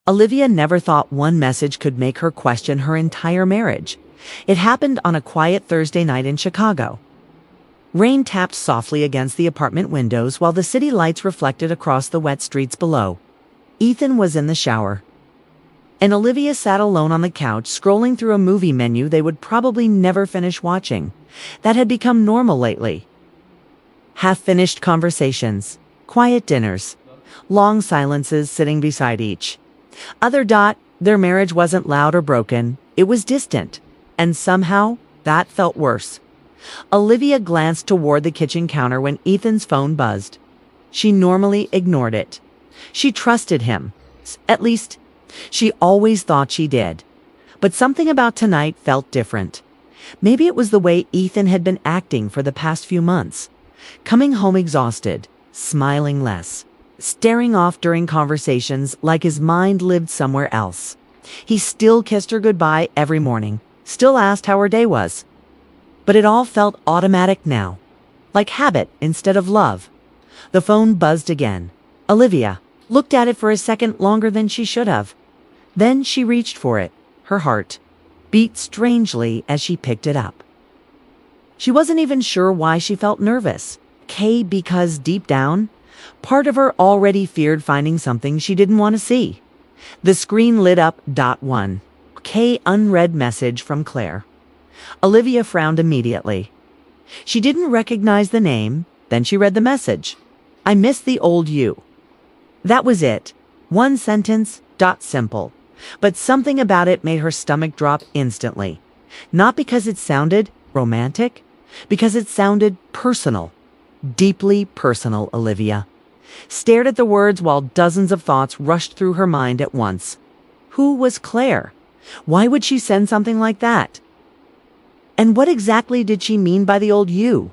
Olivia never thought one message could make her question her entire marriage. It happened on a quiet Thursday night in Chicago. Rain tapped softly against the apartment windows while the city lights reflected across the wet streets below. Ethan was in the shower, and Olivia sat alone on the couch scrolling through a movie menu they would probably never finish watching. That had become normal lately. Half-finished conversations, quiet dinners, long silences sitting beside each. Their marriage wasn't loud or broken, it was distant, and somehow that felt worse. Olivia glanced toward the kitchen counter when Ethan's phone buzzed. She normally ignored it. She trusted him. At least, she always thought she did. But something about tonight felt different. Maybe it was the way Ethan had been acting for the past few months. Coming home exhausted, smiling less, staring off during conversations like his mind lived somewhere else. He still kissed her goodbye every morning, still asked how her day was. But it all felt automatic now, like habit instead of love. The phone buzzed again. Olivia looked at it for a second longer than she should have. Then she reached for it. Her heart beat strangely as she picked it up. She wasn't even sure why she felt nervous. Because deep down, part of her already feared finding something she didn't want to see. The screen lit up. .1. Unread message from Claire. Olivia frowned immediately. She didn't recognize the name, then she read the message. I miss the old you. That was it. One sentence. Simple. But something about it made her stomach drop instantly. Not because it sounded romantic, because it sounded personal. Deeply personal. Olivia stared at the words while dozens of thoughts rushed through her mind at once. Who was Claire? Why would she send something like that? And what exactly did she mean by the old you?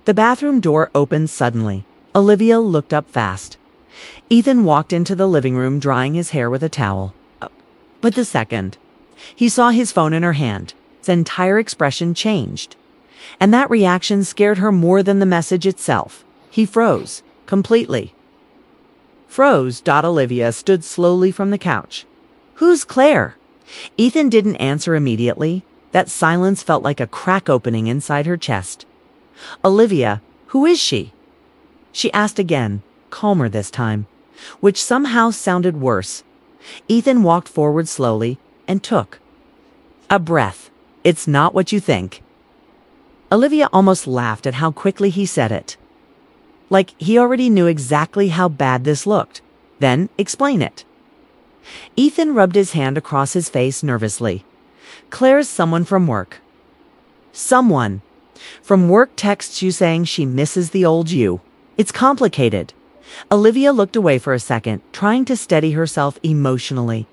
The bathroom door opened suddenly. Olivia looked up fast. Ethan walked into the living room drying his hair with a towel. But the second he saw his phone in her hand, his entire expression changed. And that reaction scared her more than the message itself. He froze, completely. Olivia stood slowly from the couch. Who's Claire? Ethan didn't answer immediately. That silence felt like a crack opening inside her chest. Olivia, who is she? She asked again, calmer this time, which somehow sounded worse. Ethan walked forward slowly and took a breath. It's not what you think. Olivia almost laughed at how quickly he said it. Like he already knew exactly how bad this looked. Then explain it. Ethan rubbed his hand across his face nervously. Claire's someone from work. Someone from work texts you saying she misses the old you. It's complicated. Olivia looked away for a second, trying to steady herself emotionally.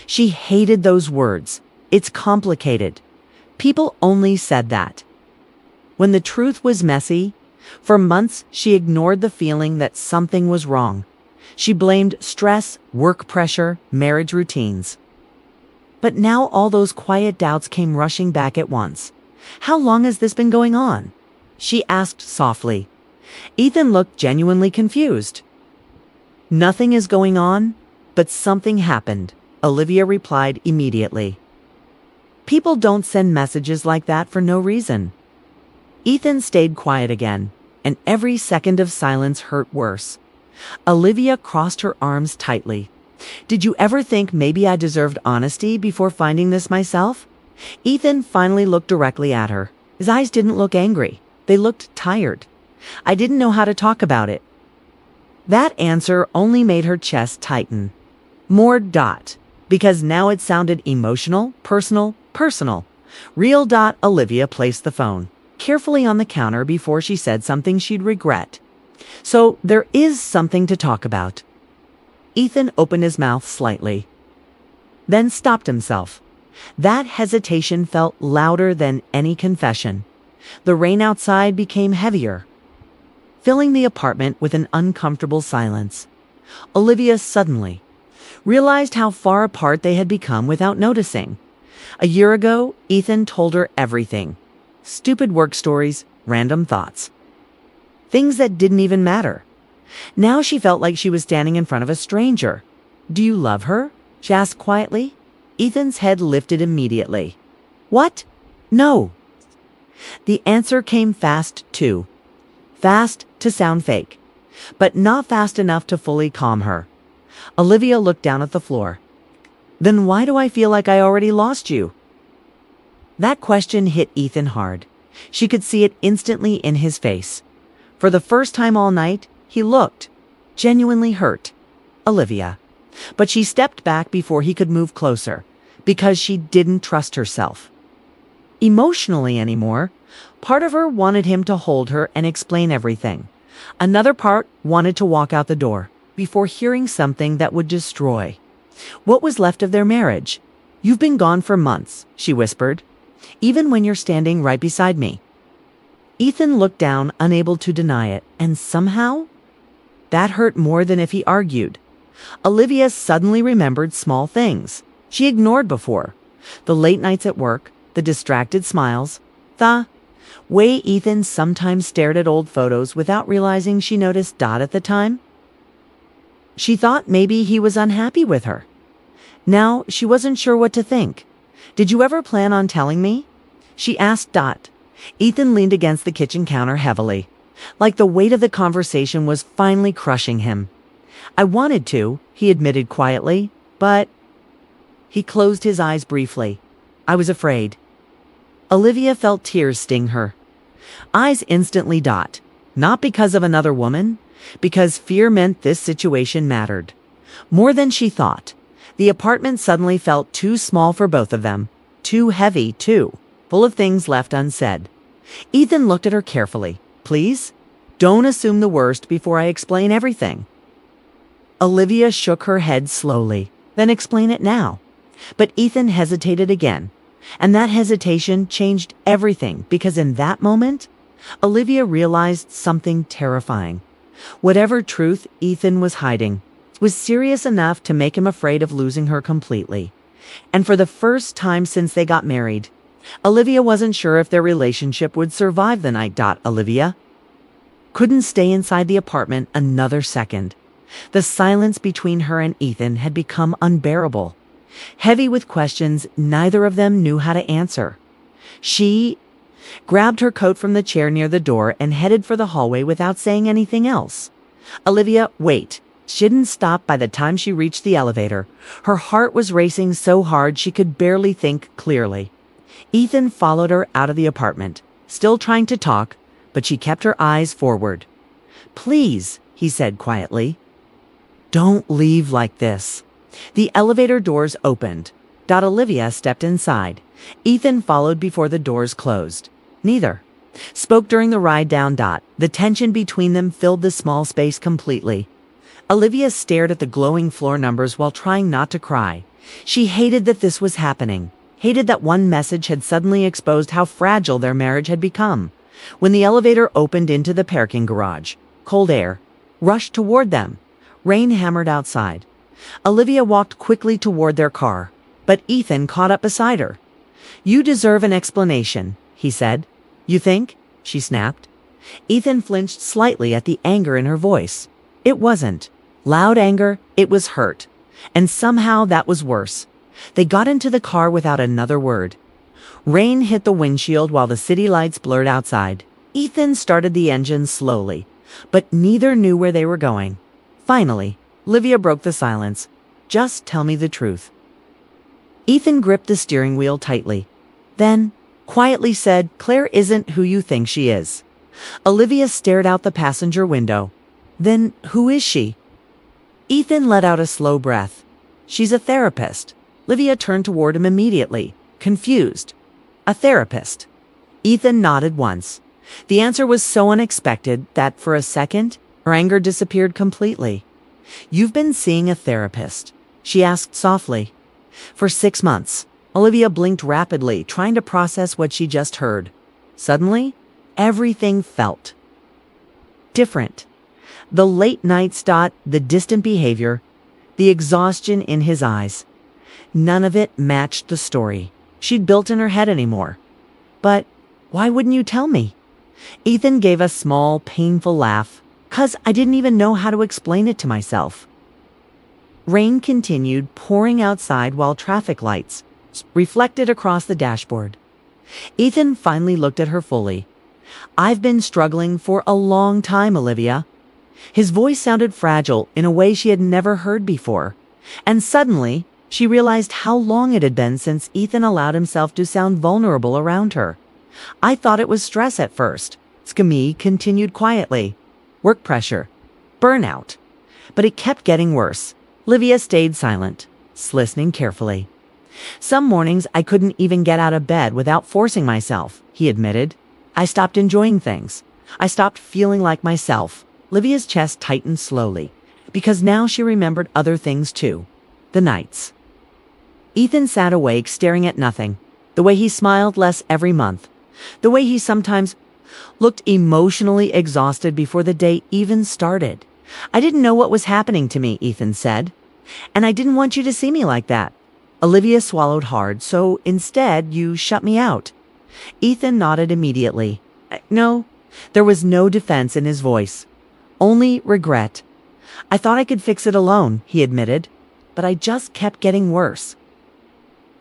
She hated those words. It's complicated. People only said that. When the truth was messy, for months she ignored the feeling that something was wrong. She blamed stress, work pressure, marriage routines. But now all those quiet doubts came rushing back at once. How long has this been going on? She asked softly. Ethan looked genuinely confused. Nothing is going on, but something happened, Olivia replied immediately. People don't send messages like that for no reason. Ethan stayed quiet again, and every second of silence hurt worse. Olivia crossed her arms tightly. Did you ever think maybe I deserved honesty before finding this myself? Ethan finally looked directly at her. His eyes didn't look angry. They looked tired. I didn't know how to talk about it. That answer only made her chest tighten. More. Because now it sounded emotional, personal. Real. Olivia placed the phone carefully on the counter before she said something she'd regret. So there is something to talk about. Ethan opened his mouth slightly, then stopped himself. That hesitation felt louder than any confession. The rain outside became heavier, filling the apartment with an uncomfortable silence. Olivia suddenly realized how far apart they had become without noticing. A year ago, Ethan told her everything. Stupid work stories, random thoughts. Things that didn't even matter. Now she felt like she was standing in front of a stranger. Do you love her? She asked quietly. Ethan's head lifted immediately. What? No. The answer came fast, too. Fast to sound fake, but not fast enough to fully calm her. Olivia looked down at the floor. Then why do I feel like I already lost you? That question hit Ethan hard. She could see it instantly in his face. For the first time all night, he looked genuinely hurt. Olivia. But she stepped back before he could move closer, because she didn't trust herself emotionally anymore. Part of her wanted him to hold her and explain everything. Another part wanted to walk out the door before hearing something that would destroy what was left of their marriage. You've been gone for months, she whispered, even when you're standing right beside me. Ethan looked down, unable to deny it, and somehow that hurt more than if he argued. Olivia suddenly remembered small things she ignored before. The late nights at work, the distracted smiles, the way Ethan sometimes stared at old photos without realizing she noticed Dot at the time. She thought maybe he was unhappy with her. Now she wasn't sure what to think. Did you ever plan on telling me? She asked Dot. Ethan leaned against the kitchen counter heavily, like the weight of the conversation was finally crushing him. I wanted to, he admitted quietly, but... He closed his eyes briefly. I was afraid. Olivia felt tears sting her. Eyes instantly Dot. Not because of another woman, because fear meant this situation mattered. More than she thought. The apartment suddenly felt too small for both of them. Too heavy, too. Full of things left unsaid. Ethan looked at her carefully. Please, don't assume the worst before I explain everything. Olivia shook her head slowly. Then explain it now. But Ethan hesitated again. And that hesitation changed everything, because in that moment, Olivia realized something terrifying. Whatever truth Ethan was hiding was serious enough to make him afraid of losing her completely. And for the first time since they got married, Olivia wasn't sure if their relationship would survive the night. Olivia couldn't stay inside the apartment another second. The silence between her and Ethan had become unbearable. Heavy with questions neither of them knew how to answer. She grabbed her coat from the chair near the door and headed for the hallway without saying anything else. Olivia, wait. She didn't stop by the time she reached the elevator. Her heart was racing so hard she could barely think clearly. Ethan followed her out of the apartment, still trying to talk, but she kept her eyes forward. Please, he said quietly. Don't leave like this. The elevator doors opened. Olivia stepped inside. Ethan followed before the doors closed. Neither spoke during the ride down. The tension between them filled the small space completely. Olivia stared at the glowing floor numbers while trying not to cry. She hated that this was happening. Hated that one message had suddenly exposed how fragile their marriage had become. When the elevator opened into the parking garage, cold air rushed toward them. Rain hammered outside. Olivia walked quickly toward their car, but Ethan caught up beside her. You deserve an explanation, he said. You think? She snapped. Ethan flinched slightly at the anger in her voice. It wasn't loud anger, it was hurt. And somehow that was worse. They got into the car without another word. Rain hit the windshield while the city lights blurred outside. Ethan started the engine slowly, but neither knew where they were going. Finally, Olivia broke the silence. Just tell me the truth. Ethan gripped the steering wheel tightly. Then, quietly said, Claire isn't who you think she is. Olivia stared out the passenger window. Then, who is she? Ethan let out a slow breath. She's a therapist. Olivia turned toward him immediately, confused. A therapist. Ethan nodded once. The answer was so unexpected that for a second, her anger disappeared completely. You've been seeing a therapist, she asked softly. For 6 months. Olivia blinked rapidly, trying to process what she just heard. Suddenly, everything felt different. The late nights, the distant behavior, the exhaustion in his eyes. None of it matched the story she'd built in her head anymore. But why wouldn't you tell me? Ethan gave a small, painful laugh. 'Cause I didn't even know how to explain it to myself. Rain continued pouring outside while traffic lights reflected across the dashboard. Ethan finally looked at her fully. "I've been struggling for a long time, Olivia." His voice sounded fragile in a way she had never heard before. And suddenly, she realized how long it had been since Ethan allowed himself to sound vulnerable around her. "I thought it was stress at first," Skami continued quietly. "Work pressure. Burnout." But it kept getting worse. Olivia stayed silent, listening carefully. "Some mornings I couldn't even get out of bed without forcing myself," he admitted. "I stopped enjoying things. I stopped feeling like myself." Olivia's chest tightened slowly, because now she remembered other things too. The nights. Ethan sat awake staring at nothing. The way he smiled less every month. The way he sometimes looked emotionally exhausted before the day even started. "I didn't know what was happening to me," Ethan said. "And I didn't want you to see me like that." Olivia swallowed hard, "So instead you shut me out." Ethan nodded immediately. No, there was no defense in his voice. Only regret. "I thought I could fix it alone," he admitted, "but I just kept getting worse."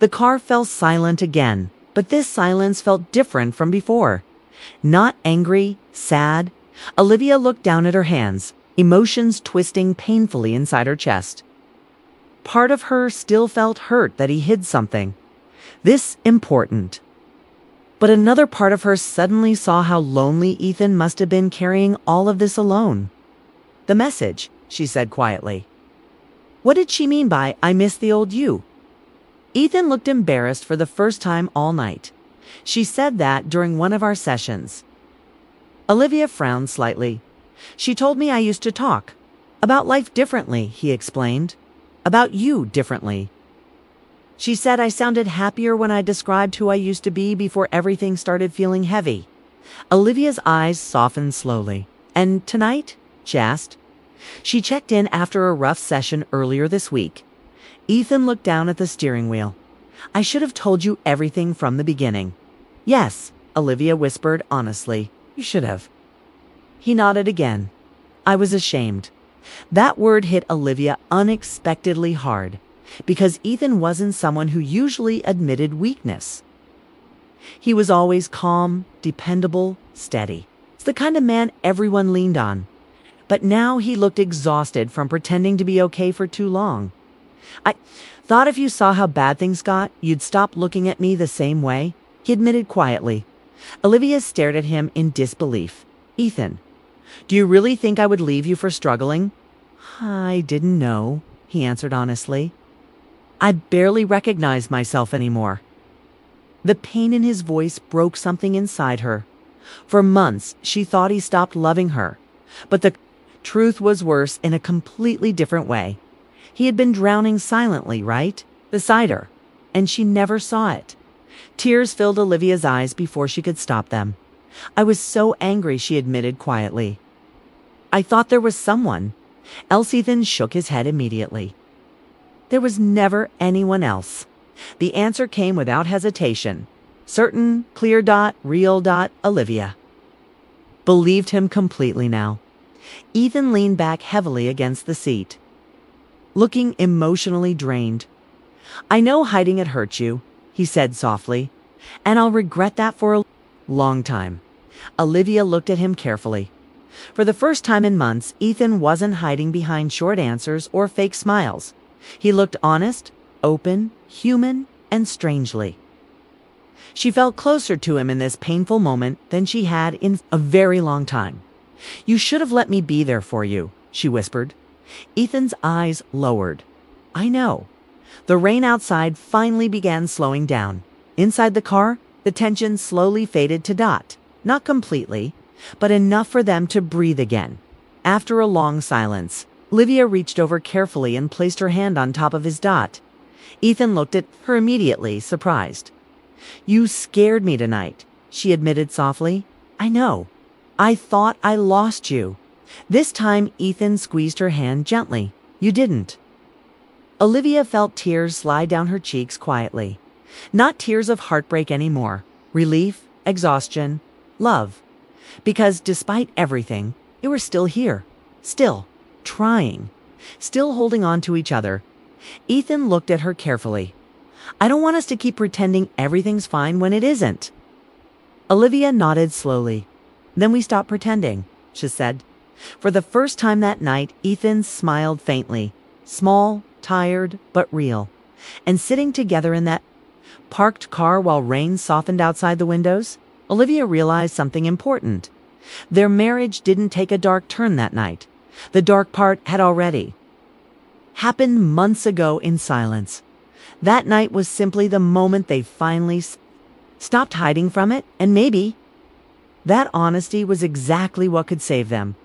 The car fell silent again, but this silence felt different from before. Not angry, sad. Olivia looked down at her hands, emotions twisting painfully inside her chest. Part of her still felt hurt that he hid something. This important. But another part of her suddenly saw how lonely Ethan must have been carrying all of this alone. "The message," she said quietly. What did she mean by "I miss the old you"? Ethan looked embarrassed for the first time all night. "She said that during one of our sessions." Olivia frowned slightly. "She told me I used to talk. About life differently," he explained. "About you differently. She said I sounded happier when I described who I used to be before everything started feeling heavy." Olivia's eyes softened slowly. "And tonight?" she asked. She checked in after a rough session earlier this week. Ethan looked down at the steering wheel. "I should have told you everything from the beginning." "Yes," Olivia whispered honestly. "You should have." He nodded again. "I was ashamed." That word hit Olivia unexpectedly hard, because Ethan wasn't someone who usually admitted weakness. He was always calm, dependable, steady. It's the kind of man everyone leaned on. But now he looked exhausted from pretending to be okay for too long. "I thought if you saw how bad things got, you'd stop looking at me the same way," he admitted quietly. Olivia stared at him in disbelief. "Ethan, do you really think I would leave you for struggling?" "I didn't know," he answered honestly. "I barely recognize myself anymore." The pain in his voice broke something inside her. For months, she thought he stopped loving her. But the truth was worse in a completely different way. He had been drowning silently, right? Beside her. And she never saw it. Tears filled Olivia's eyes before she could stop them. "I was so angry," she admitted quietly. "I thought there was someone else." Ethan shook his head immediately. "There was never anyone else." The answer came without hesitation. Certain, clear dot, real dot, Olivia. Believed him completely now. Ethan leaned back heavily against the seat, looking emotionally drained. "I know hiding it hurt you," he said softly, "and I'll regret that for a long time." Olivia looked at him carefully. For the first time in months, Ethan wasn't hiding behind short answers or fake smiles. He looked honest, open, human, and strangely. She felt closer to him in this painful moment than she had in a very long time. "You should have let me be there for you," she whispered. Ethan's eyes lowered. "I know." The rain outside finally began slowing down. Inside the car, the tension slowly faded to dot. Not completely, but enough for them to breathe again. After a long silence, Olivia reached over carefully and placed her hand on top of his dot. Ethan looked at her immediately, surprised. "You scared me tonight," she admitted softly. "I know. I thought I lost you." This time, Ethan squeezed her hand gently. "You didn't." Olivia felt tears slide down her cheeks quietly. Not tears of heartbreak anymore. Relief, exhaustion, love. Because despite everything, they were still here. Still trying. Still holding on to each other, Ethan looked at her carefully. I don't want us to keep pretending everything's fine when it isn't. Olivia nodded slowly. Then we stopped pretending, she said. For the first time that night, Ethan smiled faintly. Small, tired, but real. And sitting together in that parked car while rain softened outside the windows, Olivia realized something important. Their marriage didn't take a dark turn that night. The dark part had already happened months ago in silence. That night was simply the moment they finally stopped hiding from it, and maybe that honesty was exactly what could save them.